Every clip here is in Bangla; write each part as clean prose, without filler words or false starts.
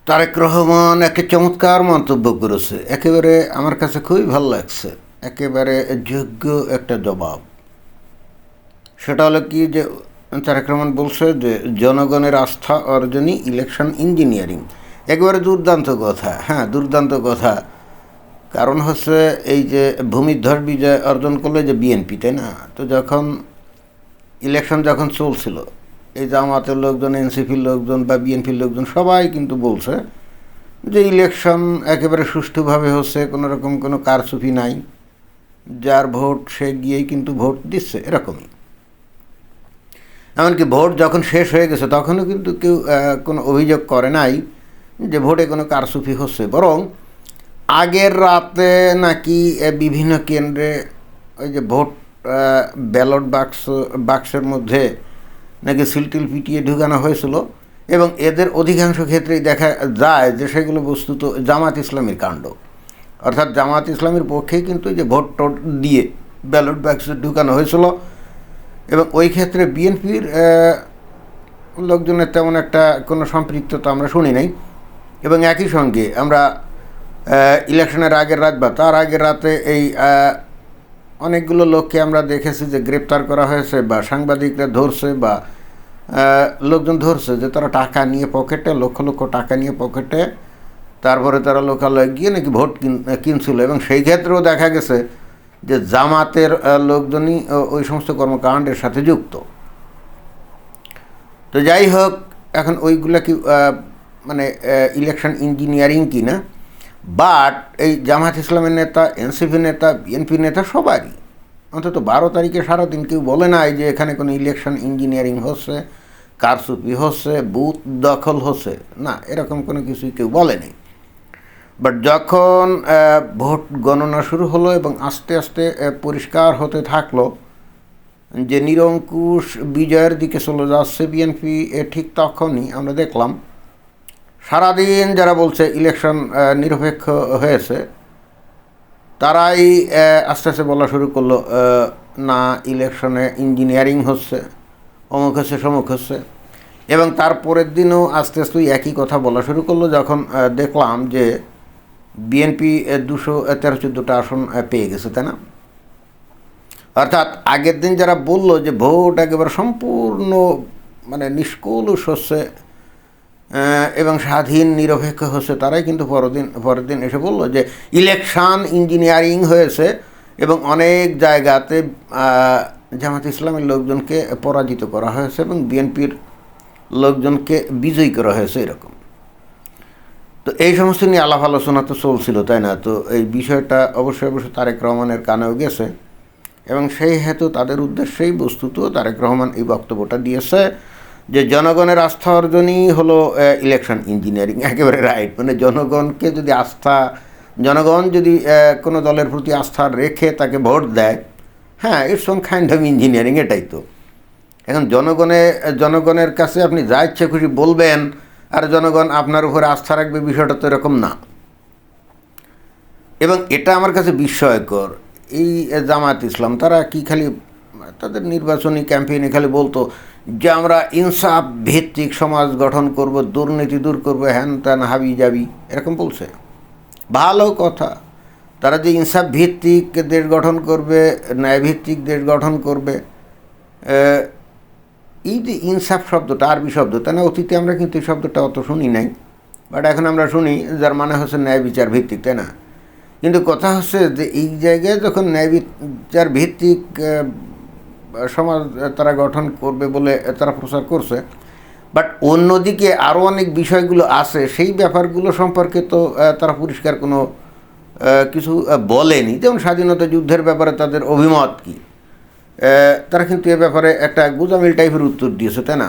তারেক রহমান একটা চমৎকার মন্তব্য করেছে, একেবারে আমার কাছে খুবই ভালো লাগছে, একেবারে যোগ্য একটা জবাব। সেটা হলো কি যে তারেক রহমান বলছে যে জনগণের আস্থা অর্জনই ইলেকশন ইঞ্জিনিয়ারিং। একেবারে দুর্দান্ত কথা, হ্যাঁ দুর্দান্ত কথা। কারণ হচ্ছে এই যে ভূমিধ্বস বিজয় অর্জন করলো যে বিএনপি, তাই না? তো যখন ইলেকশন যখন চলছিল, এই জামাতের লোকজন, এনসিপির লোকজন বা বিএনপির লোকজন সবাই কিন্তু বলছে যে ইলেকশন একেবারে সুষ্ঠুভাবে হচ্ছে, কোনো রকম কোনো কারচুপি নাই, যার ভোট সে গিয়েই কিন্তু ভোট দিচ্ছে, এরকমই। এমনকি ভোট যখন শেষ হয়ে গেছে তখনও কিন্তু কেউ কোনো অভিযোগ করে নাই যে ভোটে কোনো কারচুপি হচ্ছে। বরং আগের রাতে নাকি বিভিন্ন কেন্দ্রে ওই যে ভোট ব্যালট বাক্সের মধ্যে নাকি সিলটিল পিটিয়ে ঢুকানো হয়েছিল, এবং এদের অধিকাংশ ক্ষেত্রেই দেখা যায় যে সেগুলো বস্তুত জামাত ইসলামীর কাণ্ড। অর্থাৎ জামাত ইসলামীর পক্ষেই কিন্তু যে ভোট টোট দিয়ে ব্যালট বাক্সে ঢুকানো হয়েছিল, এবং ওই ক্ষেত্রে বিএনপির লোকজনের তেমন একটা কোনো সম্পৃক্ততা আমরা শুনি নাই। এবং একই সঙ্গে আমরা ইলেকশনের আগের রাত বা তার আগের রাতে এই অনেকগুলো লোককে আমরা দেখেছি যে গ্রেপ্তার করা হয়েছে, বা সাংবাদিকরা ধরছে, বা লোকজন ধরছে যে তারা টাকা নিয়ে পকেটে, লক্ষ লক্ষ টাকা নিয়ে পকেটে, তারপরে তারা লোকালয়ে গিয়ে নাকি ভোট কিনছিল। এবং সেই ক্ষেত্রেও দেখা গেছে যে জামাতের লোকজনই ওই সমস্ত কর্মকাণ্ডের সাথে যুক্ত। তো যাই হোক, এখন ওইগুলা কি মানে ইলেকশন ইঞ্জিনিয়ারিং কি না, বাট এই জামাত ইসলামের নেতা, এনসিপি নেতা, বিএনপি নেতা সবারই অন্তত 12 তারিখে সারাদিন কেউ বলে নাই যে এখানে কোনো ইলেকশন ইঞ্জিনিয়ারিং হচ্ছে, কারচুপি হচ্ছে, বুথ দখল হচ্ছে, না, এরকম কোনো কিছুই কেউ বলেনি। বাট যখন ভোট গণনা শুরু হলো এবং আস্তে আস্তে পরিষ্কার হতে থাকলো যে নিরঙ্কুশ বিজয়ের দিকে চলে যাচ্ছে বিএনপি, ঠিক তখনই আমরা দেখলাম সারাদিন যারা বলছে ইলেকশন নিরপেক্ষ হয়েছে, তারাই আস্তে আস্তে বলা শুরু করলো না, ইলেকশনে ইঞ্জিনিয়ারিং হচ্ছে, অমুক হচ্ছে, সমুক হচ্ছে। এবং তারপরের দিনও আস্তে আস্তে একই কথা বলা শুরু করলো, যখন দেখলাম যে বিএনপি 213-14টা আসন পেয়ে গেছে, তাই না? অর্থাৎ আগের দিন যারা বলল যে ভোট একেবারে সম্পূর্ণ মানে নিষ্কলুষ হচ্ছে এবং স্বাধীন নিরপেক্ষ হচ্ছে, তারাই কিন্তু পরের দিন এসে বলল যে ইলেকশন ইঞ্জিনিয়ারিং হয়েছে এবং অনেক জায়গাতে জামাত ইসলামের লোকজনকে পরাজিত করা হয়েছে এবং বিএনপির লোকজনকে বিজয়ী করা হয়েছে, এরকম। তো এই সমস্ত নিয়ে আলাপ আলোচনা তো চলছিল, তাই না? তো এই বিষয়টা অবশ্যই তারেক রহমানের কানেও গেছে, এবং সেই হেতু তাদের উদ্দেশ্যেই বস্তুত তারেক রহমান এই বক্তব্যটা দিয়েছে যে জনগণের আস্থা অর্জনই হলো ইলেকশন ইঞ্জিনিয়ারিং। একেবারে রাইট। মানে জনগণকে যদি জনগণ যদি কোনো দলের প্রতি আস্থা রেখে তাকে ভোট দেয়, হ্যাঁ, it's one kind of engineering, এটাই তো। এখন জনগণের কাছে আপনি যা ইচ্ছে খুশি বলবেন আর জনগণ আপনার উপরে আস্থা রাখবে, বিষয়টা তো এরকম না। এবং এটা আমার কাছে বিস্ময়কর। এই জামায়াত ইসলাম তারা কি খালি তাদের নির্বাচনী ক্যাম্পেইনে খালি বলতো যে আমরা ইনসাফ ভিত্তিক সমাজ গঠন করব, দুর্নীতি দূর করবো, হ্যান ত্যান হাবি যাবি, এরকম বলছে। ভালো কথা, তারা যে ইনসাফ ভিত্তিক দেশ গঠন করবে, ন্যায়ভিত্তিক দেশ গঠন করবে, এই যে ইনসাফ শব্দটা আরবি শব্দ, তাই না? অতীতে আমরা কিন্তু এই শব্দটা অত শুনি নাই, বাট এখন আমরা শুনি, যার মানে হচ্ছে ন্যায় বিচার ভিত্তিক, তাই না? কিন্তু কথা হচ্ছে যে এই জায়গায় যখন ন্যায় বিচার ভিত্তিক সমাজ তারা গঠন করবে বলে তারা প্রচার করছে, বাট অন্যদিকে আরও অনেক বিষয়গুলো আছে, সেই ব্যাপারগুলো সম্পর্কে তো তারা পরিষ্কার কোনো কিছু বলেনি। যেমন স্বাধীনতা যুদ্ধের ব্যাপারে তাদের অভিমত কী, তারা কিন্তু এ ব্যাপারে একটা গুজামিল টাইপের উত্তর দিয়েছে, তাই না?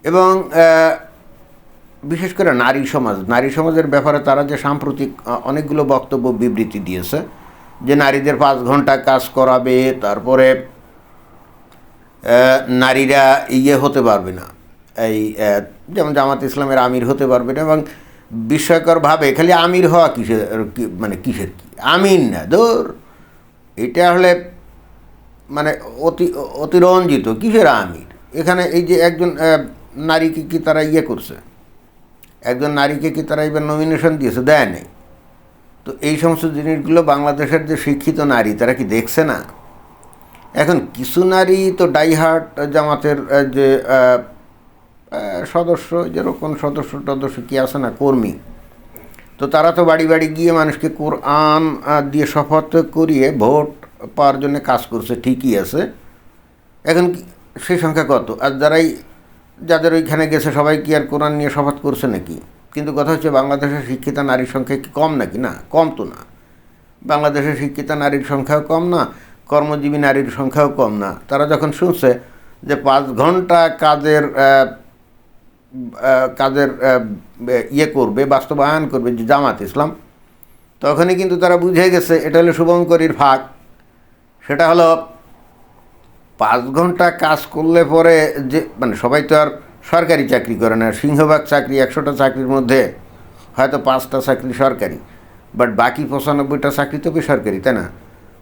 এবং বিশেষ করে নারী সমাজের ব্যাপারে তারা যে সাম্প্রতিক অনেকগুলো বক্তব্য বিবৃতি দিয়েছে, যে নারীদের 5 ঘন্টা কাজ করাবে, তারপরে নারীরা হতে পারবে না, এই যেমন জামাত ইসলামের আমির হতে পারবে না। এবং বিস্ময়করভাবে খালি আমির হওয়া কিসের কি আমির না, ধর এটা হলে মানে অতিরঞ্জিত, কিসের আমির? এখানে এই যে একজন নারীকে কি তারা করছে, একজন নারীকে কি তারা এবার নমিনেশন দিয়েছে? দেয় নেই। তো এই সমস্ত জিনিসগুলো বাংলাদেশের যে শিক্ষিত নারী তারা কি দেখছে না? এখন কিছু নারী তো ডাইহার্ট জামাতের যে সদস্য, যেরকম সদস্য টদস্য কি আছে না, কর্মী, তো তারা তো বাড়ি বাড়ি গিয়ে মানুষকে কোরআন দিয়ে শপথ করিয়ে ভোট পাওয়ার জন্য কাজ করছে, ঠিকই আছে। এখন সেই সংখ্যা কত? আর যাদের ওইখানে গেছে সবাই কি আর কোরআন নিয়ে শপথ করছে নাকি? কিন্তু কথা হচ্ছে বাংলাদেশের শিক্ষিত নারীর সংখ্যা কি কম নাকি? না, কম তো না। বাংলাদেশের শিক্ষিত নারীর সংখ্যাও কম না, কর্মজীবী নারীর সংখ্যাও কম না। তারা যখন শুনছে যে 5 ঘন্টা কাজের কাজের ইয়ে করবে, বাস্তবায়ন করবে যে জামাত ইসলাম, তখনই কিন্তু তারা বুঝে গেছে এটা হলো শুভঙ্করীর ফাঁক। সেটা হলো 5 ঘন্টা কাজ করলে পরে যে, মানে সবাই তো আর সরকারি চাকরি করে না। সিংহভাগ চাকরি, 100টা চাকরির মধ্যে হয়তো 5টা চাকরি সরকারি, বাট বাকি 95টা চাকরি তো বেসরকারি, তাই না?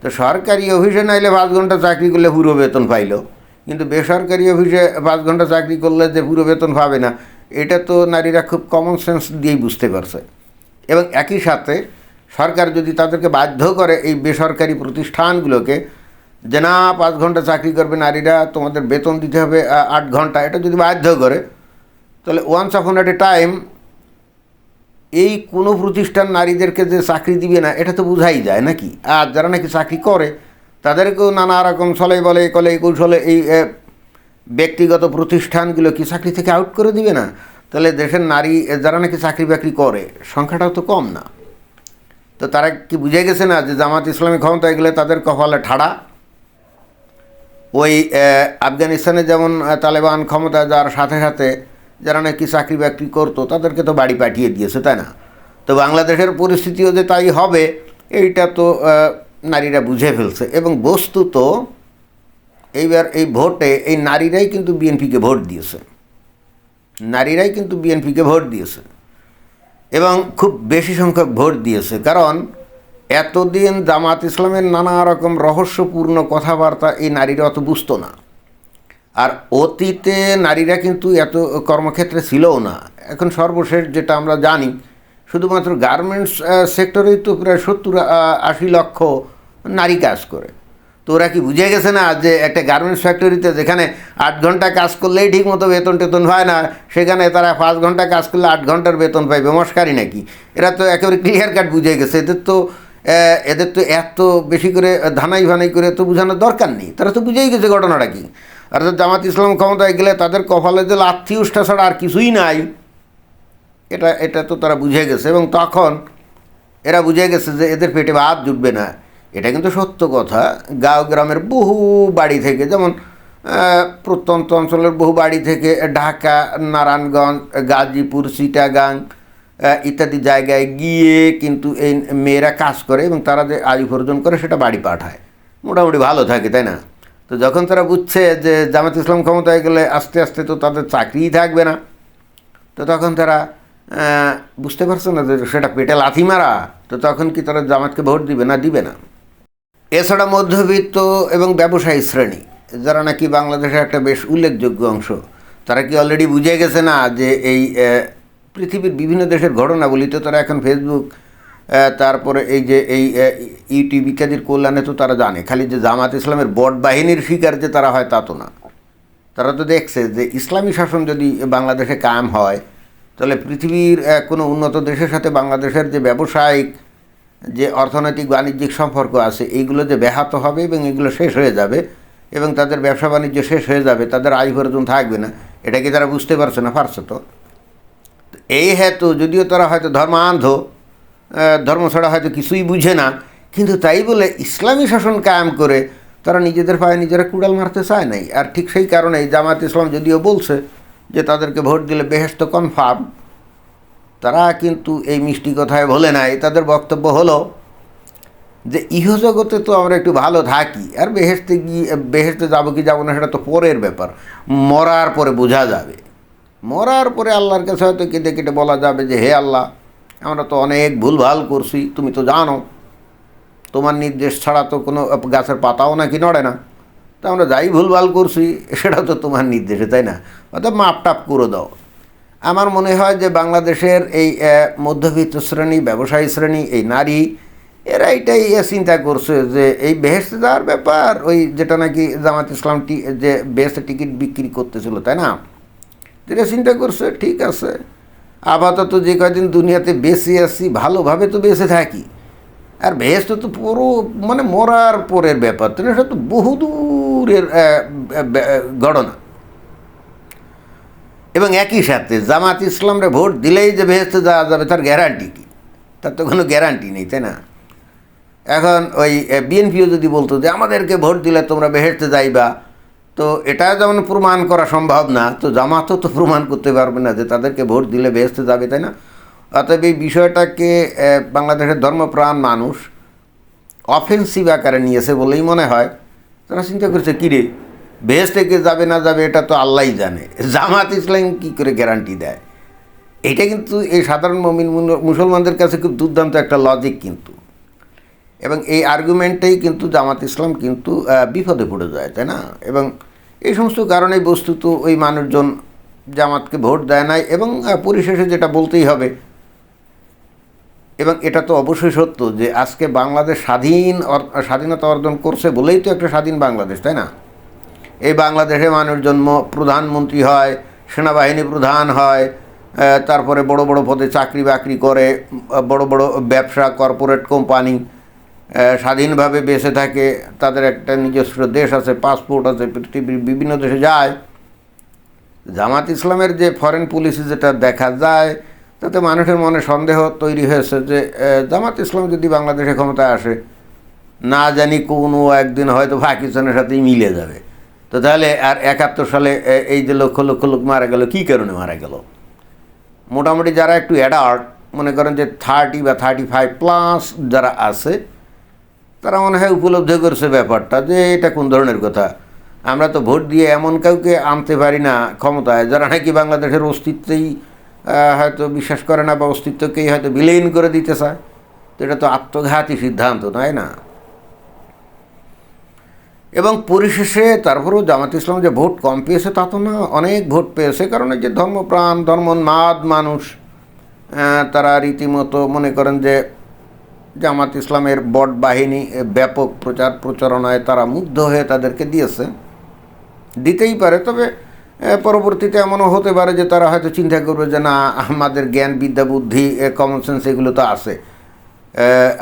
তো সরকারি অফিসে নাইলে 5 ঘন্টা চাকরি করলে পুরো বেতন পাইল, কিন্তু বেসরকারি অফিসে 5 ঘন্টা চাকরি করলে যে পুরো বেতন পাবে না, এটা তো নারীরা খুব কমন সেন্স দিয়েই বুঝতে পারছে। এবং একই সাথে সরকার যদি তাদেরকে বাধ্য করে এই বেসরকারি প্রতিষ্ঠানগুলোকে যে না 5 ঘন্টা চাকরি করবে নারীরা, তোমাদের বেতন দিতে হবে 8 ঘন্টা, এটা যদি বাধ্য করে, তাহলে ওয়ান্স আপন এট এ টাইম এই কোনো প্রতিষ্ঠান নারীদেরকে যে চাকরি দিবে না এটা তো বোঝাই যায় নাকি। আর যারা নাকি চাকরি করে তাদেরকেও নানা রকম ছলে বলে কলে কৌশলে এই ব্যক্তিগত প্রতিষ্ঠানগুলো কি চাকরি থেকে আউট করে দিবে না? তাহলে দেশের নারী যারা নাকি চাকরি বাকরি করে সংখ্যাটাও তো কম না। তো তারা কি বুঝে গেছে না যে জামাত ইসলামী ক্ষমতায় গেলে তাদের কপালে ঠাড়া? ওই আফগানিস্তানে যেমন তালেবান ক্ষমতায় যাওয়ার সাথে সাথে যারা নাকি চাকরি বাকরি করতো তাদেরকে তো বাড়ি পাঠিয়ে দিয়েছে, তাই না? তো বাংলাদেশের পরিস্থিতিও যে তাই হবে এইটা তো নারীরা বুঝে ফেলছে। এবং বস্তুত এইবার এই ভোটে এই নারীরাই কিন্তু বিএনপিকে ভোট দিয়েছে, নারীরাই কিন্তু বিএনপিকে ভোট দিয়েছে এবং খুব বেশি সংখ্যক ভোট দিয়েছে। কারণ এতদিন জামাত ইসলামের নানা রকম রহস্যপূর্ণ কথাবার্তা এই নারীরা অত বুঝতো না। আর অতীতে নারীরা কিন্তু এত কর্মক্ষেত্রে ছিলও না। এখন সর্বশেষ যেটা আমরা জানি, শুধুমাত্র গার্মেন্টস সেক্টরেই তো প্রায় 70-80 লক্ষ নারী কাজ করে। তো ওরা কি বুঝে গেছে না যে একটা গার্মেন্টস ফ্যাক্টরিতে যেখানে 8 ঘন্টা কাজ করলেই ঠিক মতো বেতন টেতন হয় না, সেখানে তারা 5 ঘন্টা কাজ করলে 8 ঘন্টার বেতন পাইবে? মস্কারি নাকি? এরা তো একেবারে ক্লিয়ার কাট বুঝে গেছে। এদের তো এত বেশি করে ধানাই ভানাই করে তো বোঝানোর দরকার নেই, তারা তো বুঝেই গেছে ঘটনাটা কি। অর্থাৎ জামাত ইসলাম ক্ষমতায় গেলে তাদের কপালে যে লাথি উষ্ঠা ছাড়া আর কিছুই নাই, এটা তো তারা বুঝে গেছে। এবং তখন এরা বুঝে গেছে যে এদের পেটে ভাত জুটবে না। এটা কিন্তু সত্য কথা। গাঁও গ্রামের বহু বাড়ি থেকে, যেমন প্রত্যন্ত অঞ্চলের বহু বাড়ি থেকে ঢাকা, নারায়ণগঞ্জ, গাজীপুর, চিটাগাং ইত্যাদি জায়গায় গিয়ে কিন্তু এই মেয়েরা কাজ করে এবং তারা যে আয় উপার্জন করে সেটা বাড়ি পাঠায়, মোটামুটি ভালো থাকে, তাই না? তো যখন তারা বুঝছে যে জামাত ইসলাম ক্ষমতায় গেলে আস্তে আস্তে তো তাদের চাকরিই থাকবে না, তো তখন তারা বুঝতে পারছে না যে সেটা পেটে লাথি মারা। তো তখন কি তারা জামাতকে ভোট দিবে না? দিবে না। এছাড়া মধ্যবিত্ত এবং ব্যবসায়ী শ্রেণী, যারা নাকি বাংলাদেশের একটা বেশ উল্লেখযোগ্য অংশ, তারা কি অলরেডি বুঝে গেছে না যে এই পৃথিবীর বিভিন্ন দেশের ঘটনাবলী তো তারা এখন ফেসবুক, তারপরে এই যে এই ইউটিউব ইত্যাদির কল্যাণে তো তারা জানে। খালি যে জামাত ইসলামের বট বাহিনীর শিকার যে তারা হয় তা তো না। তারা তো দেখছে যে ইসলামী শাসন যদি বাংলাদেশে কায়েম হয় তাহলে পৃথিবীর কোনো উন্নত দেশের সাথে বাংলাদেশের যে ব্যবসায়িক, যে অর্থনৈতিক বাণিজ্যিক সম্পর্ক আছে, এইগুলো যে ব্যাহত হবে এবং এগুলো শেষ হয়ে যাবে এবং তাদের ব্যবসা বাণিজ্য শেষ হয়ে যাবে, তাদের আয় উপার্জন থাকবে না। এটা কি তারা বুঝতে পারছে না? পারছে তো। এই হেতু যদিও তারা হয়তো ধর্মান্ধ, ধর্ম ছাড়া হয়তো কিছুই বুঝে না, কিন্তু তাই বলে ইসলামী শাসন কায়েম করে তারা নিজেদের পায়ে নিজেরা কুড়াল মারতে চায় নাই। আর ঠিক সেই কারণেই জামাত ইসলাম যদিও বলছে যে তাদেরকে ভোট দিলে বেহেশত কনফার্ম, তারা কিন্তু এই মিষ্টি কথায় বলে নাই। তাদের বক্তব্য হলো যে ইহজগতে তো আমরা একটু ভালো থাকি, আর বেহেশতে যাবো কি যাবো না সেটা তো পরের ব্যাপার, মরার পরে বোঝা যাবে। মরার পরে আল্লাহর কাছে হয়তো কেটে কেটে বলা যাবে যে হে আল্লাহ, আমরা তো অনেক ভুলভাল করছি, তুমি তো জানো, তোমার নির্দেশ ছাড়া তো কোনো গাছের পাতাও নাকি নড়ে না, তো আমরা যাই ভুলভাল করছি সেটা তো তোমার নির্দেশে, তাই না? অর্থাৎ মাপ টাপ করে দাও। আমার মনে হয় যে বাংলাদেশের এই মধ্যবিত্ত শ্রেণী, ব্যবসায়ী শ্রেণী, এই নারী, এরা এটাই চিন্তা করছে যে এই বেহেশতে যাওয়ার ব্যাপার, ওই যেটা নাকি জামাত ইসলাম যে বেহেশতে টিকিট বিক্রি করতেছিল, তাই না, যেটা চিন্তা করছে ঠিক আছে, আপাতত যে কয়দিন দুনিয়াতে বেঁচে আছি ভালোভাবে তো বেঁচে থাকি, আর বেহেশত তো পুরো মানে মরার পরের ব্যাপার, তো এটা তো বহুদূরের ঘটনা। এবং একই সাথে জামাত ইসলামরে ভোট দিলেই যে বেহেশতে যাওয়া যাবে তার গ্যারান্টি কি? তার তো কোনো গ্যারান্টি নেই, তাই না? এখন ওই বিএনপিও যদি বলতো যে আমাদেরকে ভোট দিলে তোমরা বেহেশতে যাইবা, তো এটা যেমন প্রমাণ করা সম্ভব না, তো জামাতও তো প্রমাণ করতে পারবে না যে তাদেরকে ভোট দিলে বেহেশতে যাবে, তাই না? অতএব এই বিষয়টাকে বাংলাদেশের ধর্মপ্রাণ মানুষ অফেন্সিভ আকারে নিয়েছে বলেই মনে হয়। তারা চিন্তা করছে কিরে, বেহেশতে কে যাবে না যাবে এটা তো আল্লাহই জানে, জামাত ইসলাম কী করে গ্যারান্টি দেয়? এটা কিন্তু এই সাধারণ মুমিন মুসলমানদের কাছে খুব দুর্দান্ত একটা লজিক কিন্তু, এবং এই আর্গুমেন্টেই কিন্তু জামাত ইসলাম কিন্তু বিপদে পড়ে যায়, তাই না? এবং এই সমস্ত কারণে বস্তুত ওই মানুষজন জামাতকে ভোট দেয় নাই। এবং পরিশেষে যেটা বলতেই হবে, এবং এটা তো অবশ্যই সত্য যে আজকে বাংলাদেশ স্বাধীনতা অর্জন করছে বলেই তো একটা স্বাধীন বাংলাদেশ, তাই না? এই বাংলাদেশে মানুষজন প্রধানমন্ত্রী হয়, সেনাবাহিনী প্রধান হয়, তারপরে বড় বড় পদে চাকরি বাকরি করে, বড় বড় ব্যবসা, কর্পোরেট কোম্পানি, স্বাধীনভাবে বেঁচে থাকে, তাদের একটা নিজস্ব দেশ আছে, পাসপোর্ট আছে, পৃথিবীর বিভিন্ন দেশে যায়। জামাত ইসলামের যে ফরেন পলিসি যেটা দেখা যায়, তাতে মানুষের মনে সন্দেহ তৈরি হয়েছে যে জামাত ইসলাম যদি বাংলাদেশে ক্ষমতায় আসে, না জানি কোনো একদিন হয়তো পাকিস্তানের সাথেই মিলে যাবে। তো তাহলে আর 71 সালে এই যে লক্ষ লক্ষ লোক মারা গেল, কী কারণে মারা গেল? মোটামুটি যারা একটু অ্যাডাল্ট, মনে করেন যে 30 বা 35+ যারা আছে, তারা মনে হয় উপলব্ধি করছে ব্যাপারটা যে এটা কোন ধরনের কথা। আমরা তো ভোট দিয়ে এমন কাউকে আনতে পারি না ক্ষমতায় যারা নাকি বাংলাদেশের অস্তিত্বেই হয়তো বিশ্বাস করে না, বা অস্তিত্বকেই হয়তো বিলীন করে দিতে চায়। তো এটা তো আত্মঘাতী সিদ্ধান্ত, তাই না? এবং পরিশেষে তারপরেও জামাত ইসলাম যে ভোট কম পেয়েছে তা তো না, অনেক ভোট পেয়েছে। কারণ এই যে ধর্মপ্রাণ, ধর্মোন্মাদ মানুষ, তারা রীতিমতো মনে করেন যে জামাত ইসলামের বট বাহিনী ব্যাপক প্রচার প্রচারণায় তারা মুগ্ধ হয়ে তাদেরকে দিয়েছে, দিতেই পারে। তবে পরবর্তীতে এমনও হতে পারে যে তারা হয়তো চিন্তা করবে যে না, আমাদের জ্ঞান, বিদ্যা, বুদ্ধি, কমন সেন্স এগুলো তো আছে,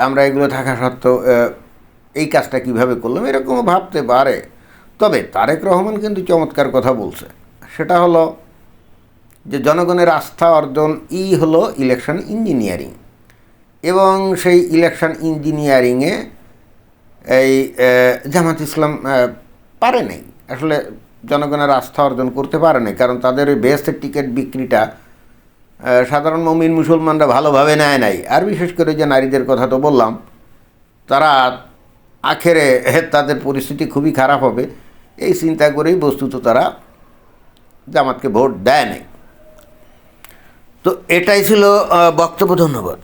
আমরা এগুলো থাকা সত্ত্বেও এই কাজটা কীভাবে করলাম, এরকমও ভাবতে পারে। তবে তারেক রহমান কিন্তু চমৎকার কথা বলছে, সেটা হলো যে জনগণের আস্থা অর্জন হলো ইলেকশন ইঞ্জিনিয়ারিং। এবং সেই ইলেকশন ইঞ্জিনিয়ারিংয়ে এই জামাত ইসলাম পারে নাই, আসলে জনগণের আস্থা অর্জন করতে পারে নাই। কারণ তাদের ওই বেহেশতের টিকিট বিক্রিটা সাধারণ মুমিন মুসলমানরা ভালোভাবে নেয় নাই। আর বিশেষ করে যে নারীদের কথা তো বললাম, তারা আখেরে তাদের পরিস্থিতি খুবই খারাপ হবে এই চিন্তা করেই বস্তুত তারা জামাতকে ভোট দেয় নাই। তো এটাই ছিল বক্তব্য। ধন্যবাদ।